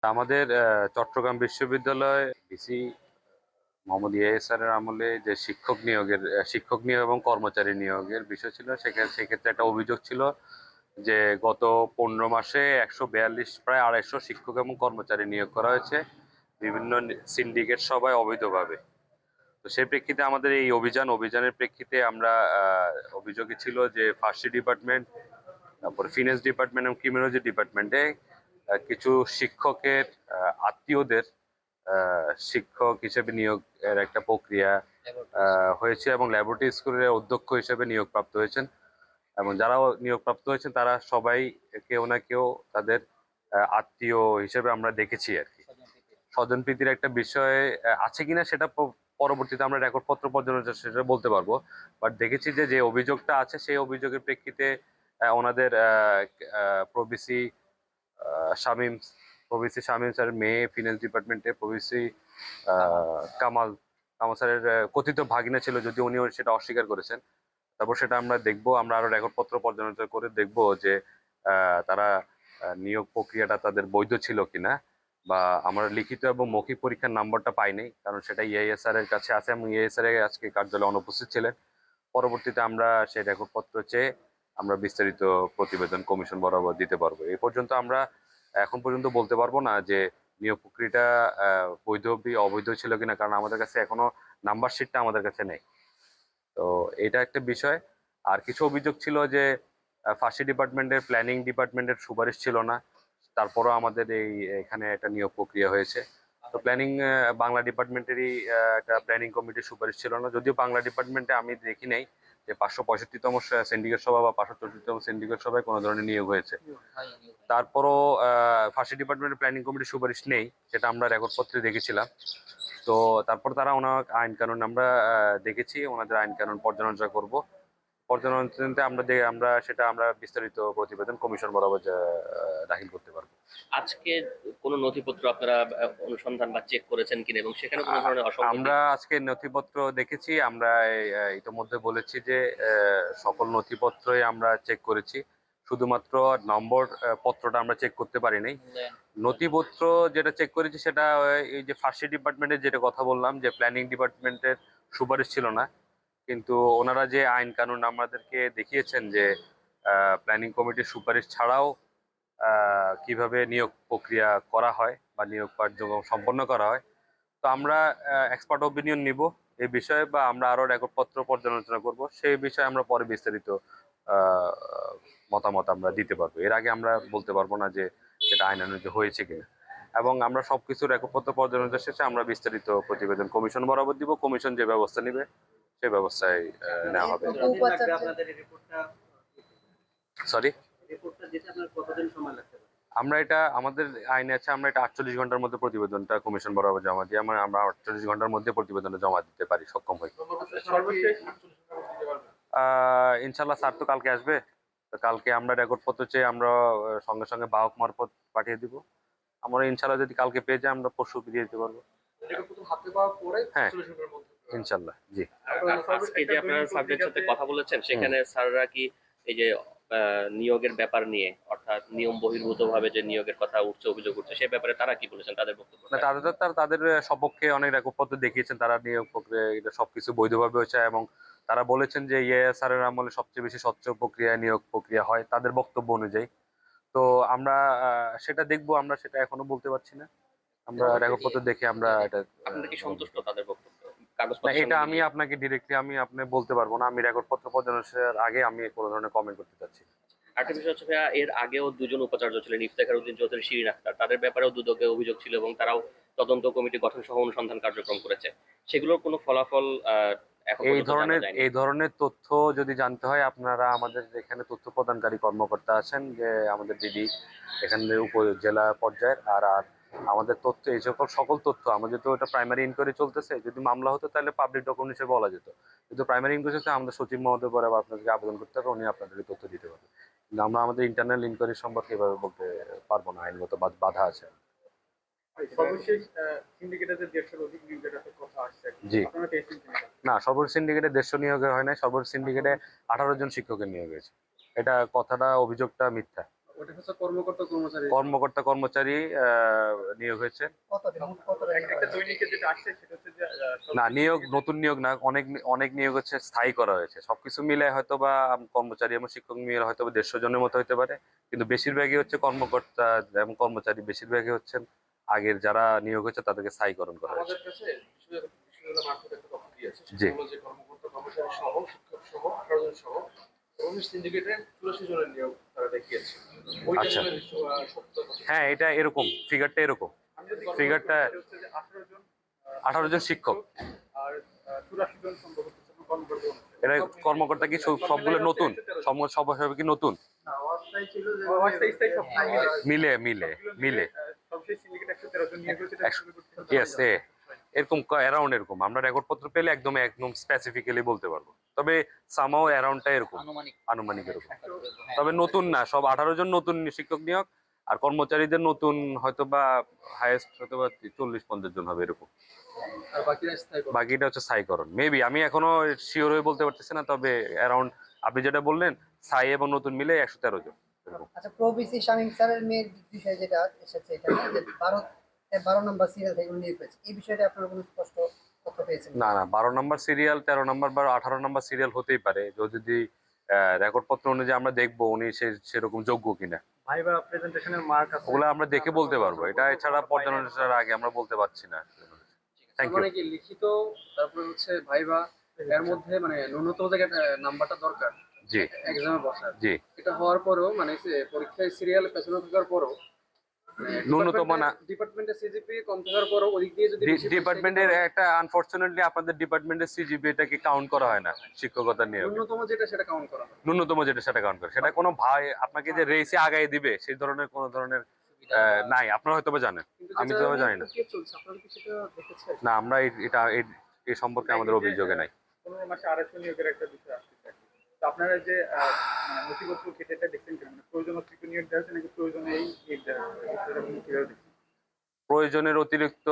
আমাদের চট্টগ্রাম বিশ্ববিদ্যালয় VC Mohammad yes স্যারের আমলে যে শিক্ষক নিয়োগ এবং কর্মচারী নিয়োগের বিষয় ছিল, সেক্ষেত্রে একটা অভিযোগ ছিল যে গত 15 মাসে 142 প্রায় 250 শিক্ষক এবং কর্মচারী নিয়োগ করা হয়েছে বিভিন্ন সিন্ডিকেট সভায় অবৈধভাবে। তো সেই প্রেক্ষিতে আমাদের এই অভিযানের প্রেক্ষিতে আমরা অভিযোগে ছিল যে ফার্সি ডিপার্টমেন্ট, তারপর ফিনান্স ডিপার্টমেন্ট এবং ক্রিমিনোলজি ডিপার্টমেন্টে কিছু শিক্ষকের আত্মীয়দের শিক্ষক হিসেবে নিয়োগের একটা প্রক্রিয়া হয়েছে এবং ল্যাবরেটরি স্কুলের অধ্যক্ষ হিসেবে নিয়োগপ্রাপ্ত হয়েছেন। এবং যারা নিয়োগপ্রাপ্ত হয়েছেন তারা সবাই কেউ না কেউ তাদের আত্মীয় হিসেবে আমরা দেখেছি আর কি। স্বজনপ্রীতির একটা বিষয় আছে কিনা সেটা পরবর্তীতে আমরা রেকর্ডপত্র পর্যালোচনা সেটা বলতে পারবো। বাট দেখেছি যে যে অভিযোগটা আছে সেই অভিযোগের প্রেক্ষিতে ওনাদের প্রবিসি শামীম শামীম স্যারের মেয়ে ফিনান্স ডিপার্টমেন্টে প্রবিসি কামাল কামাল স্যারের কথিত ভাগিনা ছিল, যদিও উনি সেটা অস্বীকার করেছেন। তারপর সেটা আমরা দেখবো, আমরা আরো রেকর্ডপত্র পর্যালোচনা করে দেখবো যে তারা নিয়োগ প্রক্রিয়াটা তাদের বৈধ ছিল কিনা, বা আমরা লিখিত এবং মৌখিক পরীক্ষার নাম্বারটা পাইনি, কারণ সেটা ইএএসআর এর কাছে আছে এবং ইএএসআর আজকে কার্যালয়ে অনুপস্থিত ছিলেন। পরবর্তীতে আমরা সেই রেকর্ডপত্র চেয়ে আমরা বিস্তারিত প্রতিবেদন কমিশন বরাবর দিতে পারবো। এই পর্যন্ত আমরা এখন পর্যন্ত বলতে পারবো না যে নিয়োগ প্রক্রিয়াটা বৈধ অবৈধ ছিল কিনা, কারণ আমাদের কাছে এখনো নাম্বার শিটটা আমাদের কাছে নেই। তো এটা একটা বিষয়। আর কিছু অভিযোগ ছিল যে ফার্সি ডিপার্টমেন্টের প্ল্যানিং ডিপার্টমেন্টের সুপারিশ ছিল না, তারপরও আমাদের এখানে একটা নিয়োগ প্রক্রিয়া হয়েছে। তো প্ল্যানিং বাংলা ডিপার্টমেন্টেরই একটা প্ল্যানিং কমিটির সুপারিশ ছিল না, যদিও বাংলা ডিপার্টমেন্টে আমি দেখি নাই যে 565তম সিন্ডিকেট সভা বা 564তম সিন্ডিকেট সভায় কোনো ধরনের নিয়োগ হয়েছে। তারপরও ফার্সি ডিপার্টমেন্টের প্ল্যানিং কমিটির সুপারিশ নেই, সেটা আমরা রেকর্ডপত্রে দেখেছিলাম। তো তারপর তারা ওনার আইন কানুন আমরা দেখেছি, ওনাদের আইন কানুন পর্যালোচনা করব। পর্যালোচনাতে আমরা বিস্তারিত প্রতিবেদন কমিশন বরাবর দাখিল করতে পারবো। আজকে কোনো নথিপত্র আপনারা অনুসন্ধান বা চেক করেছেন কিনা এবং সেখানে কোনো ধরনের অসঙ্গতি? আমরা আজকে নথিপত্র দেখেছি, আমরা ইতোমধ্যে বলেছি যে সকল নথিপত্রই আমরা চেক করেছি, শুধুমাত্র নম্বর পত্রটা আমরা চেক করতে পারি নাই। নথিপত্র যেটা চেক করেছি সেটা এই যে ফার্সি ডিপার্টমেন্টের যেটা কথা বললাম যে প্ল্যানিং ডিপার্টমেন্টের সুপারিশ ছিল না, কিন্তু ওনারা যে আইন কানুন আমাদেরকে দেখিয়েছেন যে প্ল্যানিং কমিটির সুপারিশ ছাড়াও কিভাবে নিয়োগ প্রক্রিয়া করা হয় বা নিয়োগ কার্যক্রম সম্পন্ন করা হয়। তো আমরা এক্সপার্ট ওপিনিয়ন নিব এই বিষয়ে, বা আমরা আরো রেকর্ডপত্র পর্যালোচনা করব, সেই বিষয়ে আমরা পরে বিস্তারিত আহ, মতামত আমরা দিতে পারবো। এর আগে আমরা বলতে পারবো না যে সেটা আইনানুগ হয়েছে কিনা। এবং আমরা সবকিছু রেকর্ডপত্র পর্যালোচনা শেষে আমরা বিস্তারিত প্রতিবেদন কমিশন বরাবর দিব। কমিশন যে ব্যবস্থা নিবে সেই ব্যবস্থায় নেওয়া হবে। সরি, আমরা এটা আমাদের আইনে আছে, আমরা এটা 48 ঘন্টার মধ্যে প্রতিবেদনটা কমিশন বরাবর জমা দিই। আমরা 48 ঘন্টার মধ্যে প্রতিবেদনটা জমা দিতে পারি, সক্ষম হই। ইনশাল্লাহ স্যার তো কালকে আসবে, তো কালকে আমরা রেকর্ড পত্র চেয়ে আমরা সঙ্গে সঙ্গে বাহক মারফত পাঠিয়ে দিব। আমরা ইনশাল্লাহ যদি কালকে পেয়ে যাই আমরা পরশু দিয়ে দিতে পারবো। হ্যাঁ, ইনশাল্লাহ। জি, আজকে যে আপনারা সাবজেক্টের সাথে কথা বলেছেন সেখানে স্যাররা কি এই যে নিয়োগের ব্যাপার নিয়ে, অর্থাৎ নিয়ম বহির্ভূত ভাবে যে নিয়োগের কথা উঠছে, অভিযোগ উঠছে, সেই ব্যাপারে তারা কি বলেছেন, তাদের বক্তব্য? না, তাদের সপক্ষে অনেক রেকর্ডপত্র দেখিয়েছেন, তারা নিয়োগ প্রক্রিয়া এটা সবকিছু বৈধভাবে হয়েছে এবং তারা বলেছেন যে ইএএসআর এর আমলে সবচেয়ে বেশি স্বচ্ছ প্রক্রিয়া নিয়োগ প্রক্রিয়া হয় তাদের বক্তব্য অনুযায়ী। তো আমরা সেটা দেখবো, আমরা সেটা এখনো বলতে পারছি না, আমরা রেকর্ডপত্র দেখে আমরা এটা আপনারা কি সন্তুষ্ট তাদের বক্তব্য? না, এটা আমি আপনাকে ডিরেক্টলি আপনি বলতে পারবো না, আমি রেকর্ডপত্র পর্যালোচনার আগে আমি কোনো ধরনের কমেন্ট করতে চাচ্ছি না। আরেকটা বিষয় হচ্ছে ভাইয়া, এর আগেও দুজন উপাচার্য ছিলেন, ইফতেখার উদ্দিন চৌধুরী, শিরিন আক্তার, তাদের ব্যাপারেও দুদকে অভিযোগ ছিল এবং তারাও তদন্ত কমিটি গঠন সহ অনুসন্ধান কার্যক্রম করেছে। সেগুলোর কোনো ফলাফল এখন পর্যন্ত জানা যায়নি। এই ধরনের তথ্য যদি জানতে হয়, আপনারা আমাদের এখানে তথ্য প্রদানকারী কর্মকর্তা আছেন, যে আমাদের দিদি এখানে উপজেলা পর্যায়ের, আর আমাদের তথ্য এই সকল তথ্য আমাদের, তো এটা প্রাইমারি ইনকোয়ারি চলতেছে, যদি মামলা হতো তাহলে পাবলিক ডকুমেন্ট হিসেবে বলা যেত, কিন্তু প্রাইমারি ইনকোয়ারি হচ্ছে আমাদের সচিব মহোদয় পরে আপনাদেরকে আবেদন করতে হবে, উনি আপনাদের তথ্য দিতে পারবে। কিন্তু আমরা আমাদের ইন্টারনাল ইনকোয়ারি সম্পর্কে এভাবে বলতে পারবো না, আইনগত বাধা আছে। জি, না, সর্বোচ্চ সিন্ডিকেটে 150 নিয়োগে হয় নাই, সর্বোচ্চ সিন্ডিকেটে 18 জন শিক্ষকের নিয়োগ হয়েছে। এটা কথাটা, অভিযোগটা মিথ্যা। ওটা হচ্ছে কর্মকর্তা কর্মচারী। কর্মকর্তা কর্মচারী নিয়োগ হয়েছে। একটা দৈনিকে যেটা আসছে সেটা হচ্ছে যে না, নিয়োগ নতুন নিয়োগ না, অনেক অনেক নিয়োগ হচ্ছে স্থায়ী করা হয়েছে। সবকিছু মিলে হয়তো বা কর্মচারী এবং শিক্ষক মিলে হয়তো বা 150 জনের মতো হতে পারে, কিন্তু বেশিরভাগই হচ্ছে কর্মকর্তা এবং কর্মচারী, বেশিরভাগই হচ্ছেন আগের যারা নিয়োগ হয়েছে তাদেরকে স্থায়ীকরণ করা হয়েছে। আমাদের কাছে বিশ্ববিদ্যালয় মারফত একটা তথ্য দিয়েছে, জি। সেটা হলো যে কর্মকর্তা কর্মচারী সহ শিক্ষক সহ 18 জন সহ এবং সিন্ডিকেটের 84 জনের নিয়োগ তারা দেখিয়েছে। ওইটা আচ্ছা। আসলে সত্য কথা। হ্যাঁ, এটা এরকম, ফিগারটা এরকম। আমি যদি ফিগারটা সেটা হচ্ছে যে 18 জন 18 জন শিক্ষক। আর 84 জন সম্ভবত কর্মকর্তা। এরা কর্মকর্তা কি সবগুলো নতুন? সব সব কি নতুন? না, অস্থায়ী ছিল যে অস্থায়ী সব মিলে মিলে মিলে সবচেয়ে সিন্ডিকেট 113 জন নিয়োগ হয়েছে। ইয়েস, এরকম অ্যারাউন্ড এরকম আমরা রেকর্ড পত্র পেলে একদম একদম স্পেসিফিক্যালি বলতে পারবো, তবে সামাও অ্যারাউন্ডটা এরকম, আনুমানিক এরকম। তবে নতুন না, সব 18 জন নতুন শিক্ষক নিয়োগ, আর কর্মচারীদের নতুন হয়তো বা হাইয়েস্ট হয়তো বা 40-50 জন হবে এরকম। আর বাকিরা স্থায়ী কর্মচারী। বাকিটা হচ্ছে স্থায়ীকরণ, মেবি, আমি এখনো শিওর হয়ে বলতে পারতেছি না, তবে অ্যারাউন্ড আপনি যেটা বললেন স্থায়ী এবং নতুন মিলে 113 জন এরকম। আচ্ছা, প্রবিসি শামীম স্যারের মেয়ের বিষয়ে যেটা এসেছে এখানে যে 12 নম্বর সিরিয়াল থেকে উনি নিয়োগ পেয়েছে, এই বিষয়টা আপনারা কোনো স্পষ্ট তথ্য পেয়েছেন? না না, 12 নম্বর সিরিয়াল, 13 নম্বর বা 18 নম্বর সিরিয়াল হতেই পারে, যদি রেকর্ড পত্র অনুযায়ী আমরা দেখবো উনি সেরকম যোগ্য কিনা। ভাইবা প্রেজেন্টেশনের মার্ক আছে, ওগুলো আমরা দেখে বলতে পারবো, এটা এছাড়া পর্যালোচনার আগে আমরা বলতে পারছি না। Thank you. মানে কি লিখিত, তারপরে হচ্ছে ভাইবা, এর মধ্যে মানে ন্যূনতম জায়গায় নাম্বারটা দরকার জি এক্সামে বসার। জি, এটা হওয়ার পরেও মানে যে পরীক্ষায় সিরিয়াল পেছনে থাকার পরও ন্যূনতম না। ডিপার্টমেন্টের সিজিপি কম থাকার পরও ওদিক দিয়ে যদি ডিপার্টমেন্টের একটা আনফরচুনেটলি আপনাদের ডিপার্টমেন্টের সিজিপি এটাকে কাউন্ট করা হয় না শিক্ষকতা নিয়ে। ন্যূনতম যেটা সেটা কাউন্ট করা হয়। ন্যূনতম যেটা সেটা কাউন্ট করে, সেটা কোনো ভাই আপনাকে যে রেসে আগায় দিবে সেই ধরনের কোনো ধরনের নাই, আপনারা হয়তো বা জানেন, কিন্তু আমি যেটা তো জানি না। প্রক্রিয়া চলছে, আপনারা কি সেটা দেখেছেন? না, আমরা এই সম্পর্কে আমাদের অভিযোগে নাই। 15 মাসে 250 নিয়োগের একটা বিষয় আসছে। তো আপনারা যে মানে নথিপত্র কেটে এটা দেখছেন কেন? মানে প্রয়োজন অতিরিক্ত নিয়োগ দেওয়া হচ্ছে নাকি প্রয়োজনে এই নিয়োগ দেওয়া হচ্ছে? এটা কিভাবে দেখছেন? প্রয়োজনের অতিরিক্ত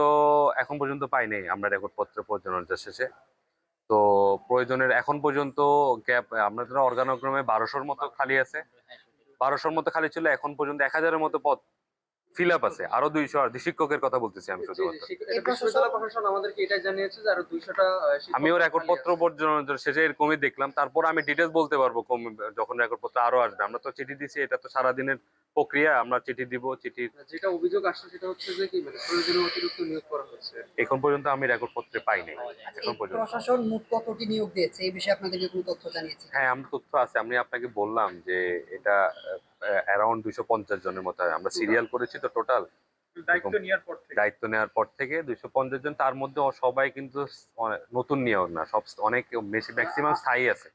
এখন পর্যন্ত পাইনি আমরা রেকর্ড পত্র পর্যালোচনা শেষে। তো প্রয়োজনের এখন পর্যন্ত গ্যাপ, আমাদের অর্গানোগ্রামে 1200-র মতো খালি আছে, 1200-র মতো খালি ছিল, এখন পর্যন্ত 1000-এর মতো পদ ফিল আপ আছে, আরো 200 আর শিক্ষকের কথা বলতেছি আমি শুধুমাত্র। এটা বিশ্ববিদ্যালয় প্রশাসন আমাদেরকে এটাই জানিয়েছে যে আরো 200টা আমিও রেকর্ড পত্র পর্যালোচনা শেষে এরকমই দেখলাম, তারপর আমি ডিটেলস বলতে পারবো যখন রেকর্ড পত্র আরো আসবে। আমরা তো চিঠি দিছি, এটা তো সারাদিনের প্রক্রিয়া, আমরা চিঠি দিব, চিঠির যেটা অভিযোগ আসছে সেটা হচ্ছে যে কি মানে প্রয়োজনীয় অতিরিক্ত নিয়োগ করা হচ্ছে। এখন পর্যন্ত আমি রেকর্ড পত্রে পাইনি এখন এই পর্যন্ত। প্রশাসন মোট কতটি নিয়োগ দিয়েছে এই বিষয়ে আপনাদেরকে কোনো তথ্য জানিয়েছে? হ্যাঁ, আমার তথ্য আছে, আমি আপনাকে বললাম যে এটা অ্যারাউন্ড 250 জনের মতো হয়। আমরা সিরিয়াল করেছি তো টোটাল, দায়িত্ব নেওয়ার পর থেকে 250 জন, তার মধ্যে সবাই কিন্তু নতুন নিয়োগ না, সব অনেক বেশি, ম্যাক্সিমাম স্থায়ী আছে।